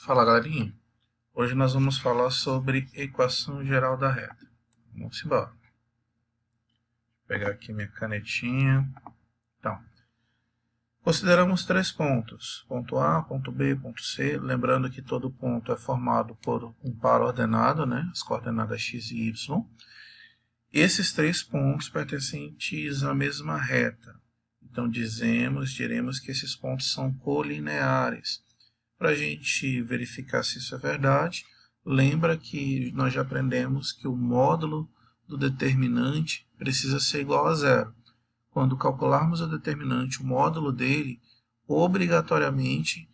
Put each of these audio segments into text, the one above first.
Fala, galerinha. Hoje nós vamos falar sobre equação geral da reta. Vamos embora. Vou pegar aqui minha canetinha. Então, consideramos três pontos. Ponto A, ponto B, ponto C. Lembrando que todo ponto é formado por um par ordenado, né? As coordenadas x e y. Esses três pontos pertencentes à mesma reta. Então, diremos que esses pontos são colineares. Para a gente verificar se isso é verdade, lembra que nós já aprendemos que o módulo do determinante precisa ser igual a zero. Quando calcularmos o determinante, o módulo dele obrigatoriamente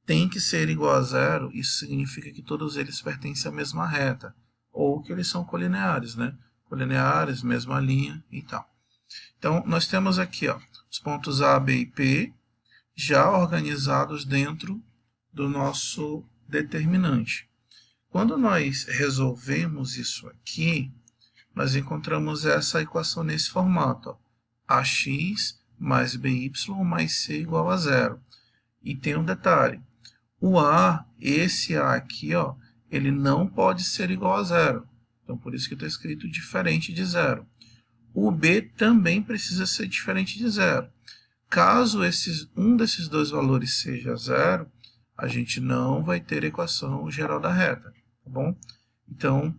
tem que ser igual a zero. Isso significa que todos eles pertencem à mesma reta, ou que eles são colineares, né? Colineares, mesma linha e tal. Então, nós temos aqui os pontos A, B e P, já organizados dentro do nosso determinante. Quando nós resolvemos isso aqui, nós encontramos essa equação nesse formato. AX mais BY mais C igual a zero. E tem um detalhe. O A, esse A aqui, ele não pode ser igual a zero. Então, por isso que está escrito diferente de zero. O B também precisa ser diferente de zero. Caso um desses dois valores seja zero, a gente não vai ter equação geral da reta, tá bom? Então,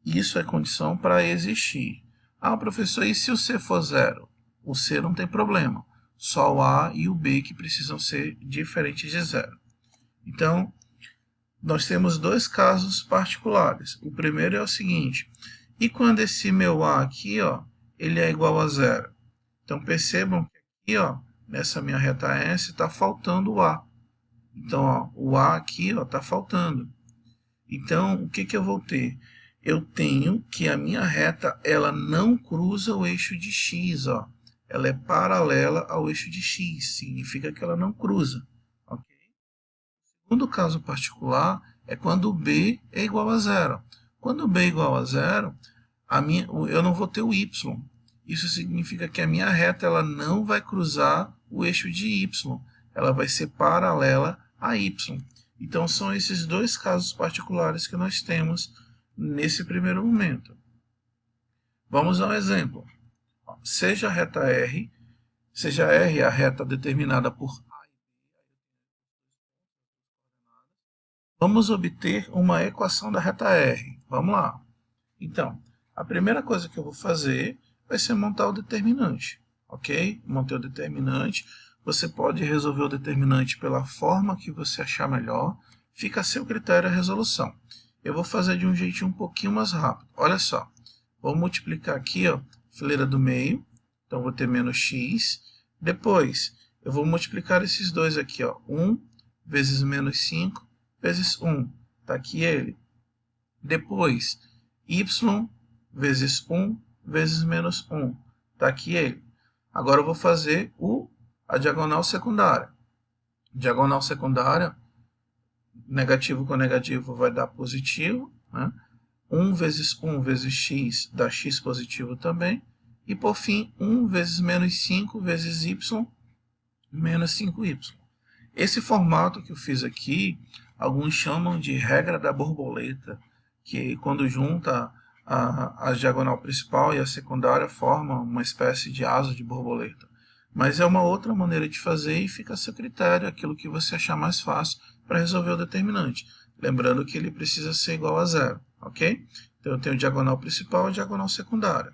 isso é condição para existir. Ah, professor, e se o C for zero? O C não tem problema, só o A e o B que precisam ser diferentes de zero. Então, nós temos dois casos particulares. O primeiro é o seguinte, e quando esse meu A aqui, ele é igual a zero? Então, percebam que aqui, nessa minha reta S, está faltando o A. Então, o A aqui está faltando. Então, o que eu vou ter? Eu tenho que a minha reta ela não cruza o eixo de x. Ela é paralela ao eixo de x. Significa que ela não cruza. Okay? O segundo caso particular é quando o B é igual a zero. Quando o B é igual a zero, eu não vou ter o y. Isso significa que a minha reta ela não vai cruzar o eixo de y. Ela vai ser paralela a y. Então, são esses dois casos particulares que nós temos nesse primeiro momento. Vamos a um exemplo. Seja a reta R, seja R a reta determinada por A e B, vamos obter uma equação da reta R. Vamos lá. Então, a primeira coisa que eu vou fazer vai ser montar o determinante. Ok? Montei o determinante. Você pode resolver o determinante pela forma que você achar melhor. Fica a seu critério a resolução. Eu vou fazer de um jeitinho um pouquinho mais rápido. Olha só. Vou multiplicar aqui, fileira do meio. Então, vou ter menos x. Depois, eu vou multiplicar esses dois aqui. 1 vezes menos 5 vezes 1. Está aqui ele. Depois, y vezes 1 vezes menos 1. Está aqui ele. Agora eu vou fazer a diagonal secundária. Diagonal secundária, negativo com negativo vai dar positivo. Né? 1 vezes 1 vezes x dá x positivo também. E por fim, 1 vezes menos 5 vezes y menos 5y. Esse formato que eu fiz aqui, alguns chamam de regra da borboleta, que quando junta a diagonal principal e a secundária forma uma espécie de asa de borboleta. Mas é uma outra maneira de fazer e fica a seu critério, aquilo que você achar mais fácil para resolver o determinante. Lembrando que ele precisa ser igual a zero, ok? Então eu tenho diagonal principal e diagonal secundária.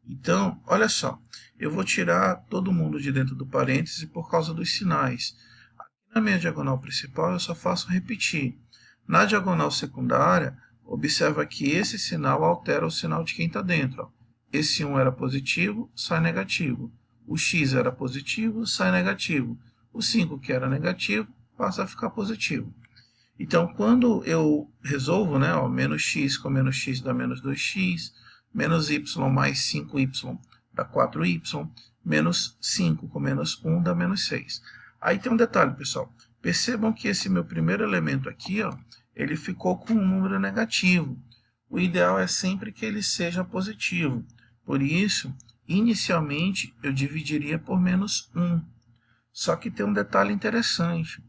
Então, olha só, eu vou tirar todo mundo de dentro do parêntese por causa dos sinais. Aqui na minha diagonal principal eu só faço repetir. Na diagonal secundária, observa que esse sinal altera o sinal de quem está dentro. Esse 1 era positivo, sai negativo. O x era positivo, sai negativo. O 5, que era negativo, passa a ficar positivo. Então, quando eu resolvo, menos x com menos x dá menos 2x, menos y mais 5y dá 4y, menos 5 com menos 1 dá menos 6. Aí tem um detalhe, pessoal. Percebam que esse meu primeiro elemento aqui, ele ficou com um número negativo. O ideal é sempre que ele seja positivo. Por isso, inicialmente, eu dividiria por menos 1. Só que tem um detalhe interessante.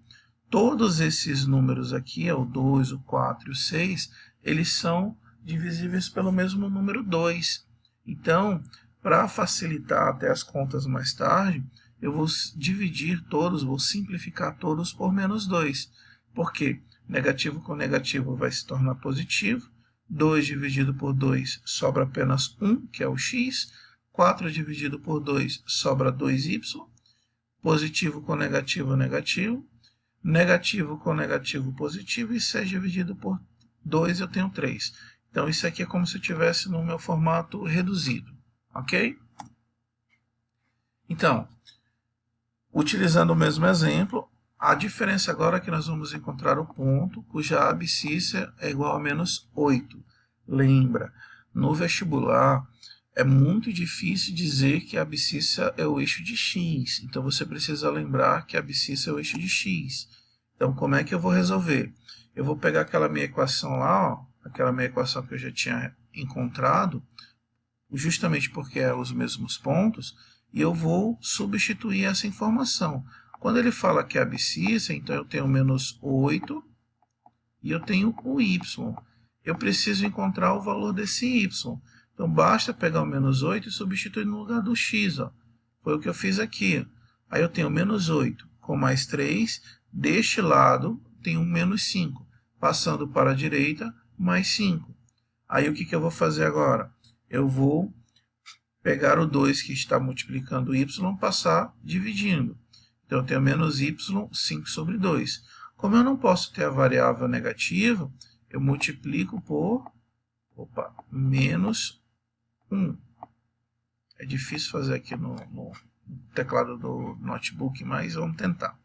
todos esses números aqui, o 2, o 4 e o 6, eles são divisíveis pelo mesmo número 2. Então, para facilitar até as contas mais tarde, eu vou dividir todos, vou simplificar todos por menos 2. Por quê? Negativo com negativo vai se tornar positivo. 2 dividido por 2 sobra apenas 1, que é o x. 4 dividido por 2 sobra 2y. Positivo com negativo, negativo. Negativo com negativo, positivo. E 6 dividido por 2 eu tenho 3. Então, isso aqui é como se eu estivesse no meu formato reduzido. Ok? Então, utilizando o mesmo exemplo, a diferença agora é que nós vamos encontrar o ponto cuja abscissa é igual a menos 8. Lembra, no vestibular é muito difícil dizer que a abscissa é o eixo de x. Então, você precisa lembrar que a abscissa é o eixo de x. Então, como é que eu vou resolver? Eu vou pegar aquela minha equação lá, ó, aquela minha equação que eu já tinha encontrado, justamente porque é os mesmos pontos, e eu vou substituir essa informação. Quando ele fala que é abscissa, então eu tenho menos 8 e eu tenho o y. Eu preciso encontrar o valor desse y. Então, basta pegar o menos 8 e substituir no lugar do x. Ó. Foi o que eu fiz aqui. Aí eu tenho menos 8 com mais 3. Deste lado, tenho menos 5. Passando para a direita, mais 5. Aí, o que eu vou fazer agora? Eu vou pegar o 2 que está multiplicando o y, passar dividindo. Então, eu tenho menos y, 5 sobre 2. Como eu não posso ter a variável negativa, eu multiplico por menos 1. É difícil fazer aqui no teclado do notebook, mas vamos tentar.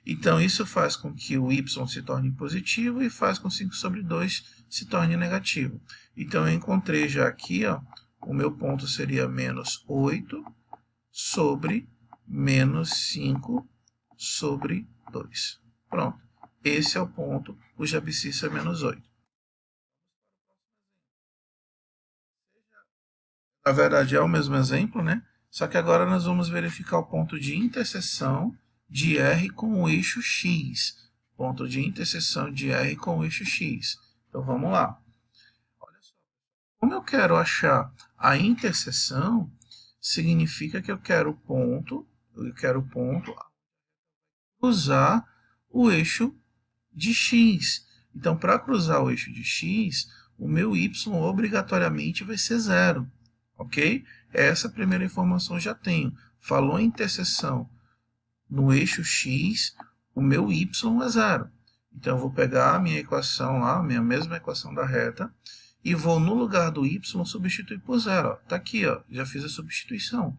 Então, isso faz com que o y se torne positivo e faz com que 5 sobre 2 se torne negativo. Então, eu encontrei já aqui, ó, o meu ponto seria menos 8 sobre menos 5 sobre 2. Pronto. Esse é o ponto cuja abscissa é menos 8. Na verdade, é o mesmo exemplo, né? Só que agora nós vamos verificar o ponto de interseção de R com o eixo X. Ponto de interseção de R com o eixo X. Então, vamos lá. Olha só. Como eu quero achar a interseção, significa que eu quero o ponto cruzar o eixo de X. Então, para cruzar o eixo de X, o meu Y obrigatoriamente vai ser 0. Ok? Essa primeira informação eu já tenho. Falou em interseção no eixo X, o meu Y é 0. Então, eu vou pegar a minha equação lá, a minha mesma equação da reta, e vou, no lugar do Y, substituir por 0. Está aqui, ó, já fiz a substituição.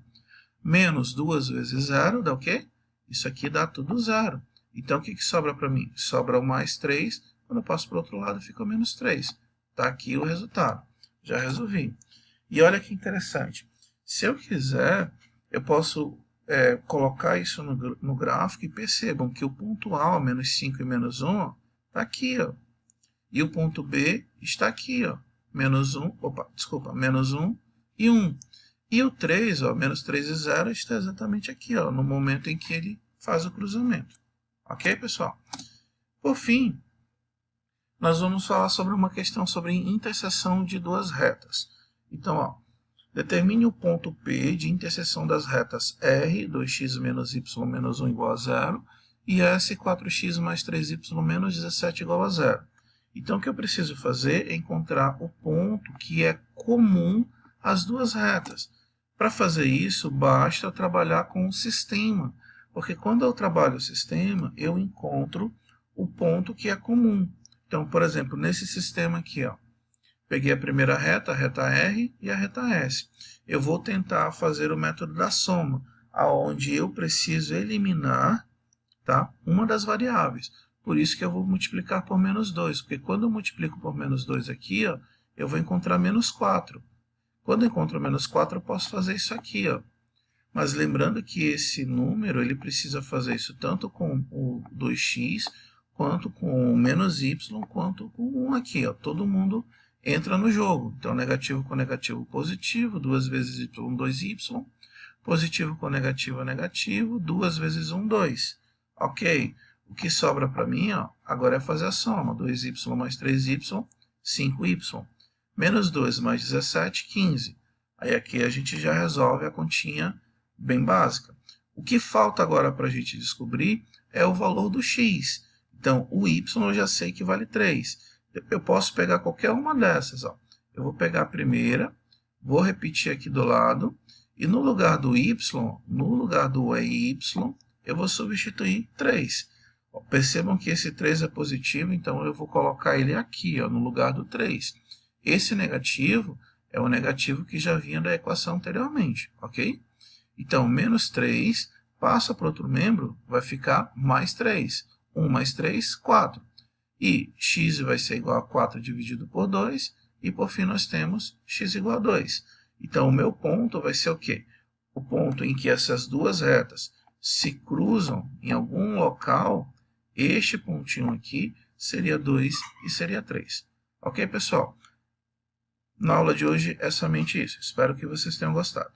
Menos 2 vezes 0 dá o quê? Isso aqui dá tudo 0. Então, o que sobra para mim? Sobra o mais 3. Quando eu passo para o outro lado, fica o menos 3. Está aqui o resultado. Já resolvi. E olha que interessante. Se eu quiser, eu posso colocar isso no gráfico e percebam que o ponto A, menos 5 e menos 1, está aqui. Ó. E o ponto B está aqui. Ó. Menos 1 e 1. E o 3, ó, menos 3 e 0, está exatamente aqui, ó, no momento em que ele faz o cruzamento. Ok, pessoal? Por fim, nós vamos falar sobre uma questão sobre interseção de duas retas. Então, ó, determine o ponto P de interseção das retas R, 2x menos y menos 1 igual a 0, e S, 4x mais 3y menos 17 igual a 0. Então, o que eu preciso fazer é encontrar o ponto que é comum às duas retas. Para fazer isso, basta trabalhar com o sistema, porque quando eu trabalho o sistema, eu encontro o ponto que é comum. Então, por exemplo, nesse sistema aqui, ó, peguei a primeira reta, a reta R e a reta S. Eu vou tentar fazer o método da soma, onde eu preciso eliminar, tá, uma das variáveis. Por isso que eu vou multiplicar por menos 2, porque quando eu multiplico por menos 2 aqui, ó, eu vou encontrar menos 4. Quando eu encontro menos 4, eu posso fazer isso aqui. Ó. Mas lembrando que esse número ele precisa fazer isso tanto com o 2x, quanto com o menos y, quanto com o 1 aqui. Ó. Todo mundo entra no jogo. Então, negativo com negativo, positivo. 2 vezes y, 2y. Positivo com negativo, negativo. 2 vezes 1, 2. Ok. O que sobra para mim, ó, agora é fazer a soma. 2y mais 3y, 5y. Menos 2 mais 17, 15. Aí aqui a gente já resolve a continha bem básica. O que falta agora para a gente descobrir é o valor do x. Então, o y eu já sei que vale 3. Eu posso pegar qualquer uma dessas. Ó. Eu vou pegar a primeira, vou repetir aqui do lado, e no lugar do y, no lugar do y, eu vou substituir 3. Ó, percebam que esse 3 é positivo, então eu vou colocar ele aqui, ó, no lugar do 3. Esse negativo é o negativo que já vinha da equação anteriormente, ok? Então, menos 3 passa para outro membro, vai ficar mais 3. 1 mais 3, 4. E x vai ser igual a 4 dividido por 2, e por fim nós temos x igual a 2. Então, o meu ponto vai ser o quê? O ponto em que essas duas retas se cruzam em algum local, este pontinho aqui seria 2 e seria 3. Ok, pessoal? Na aula de hoje é somente isso. Espero que vocês tenham gostado.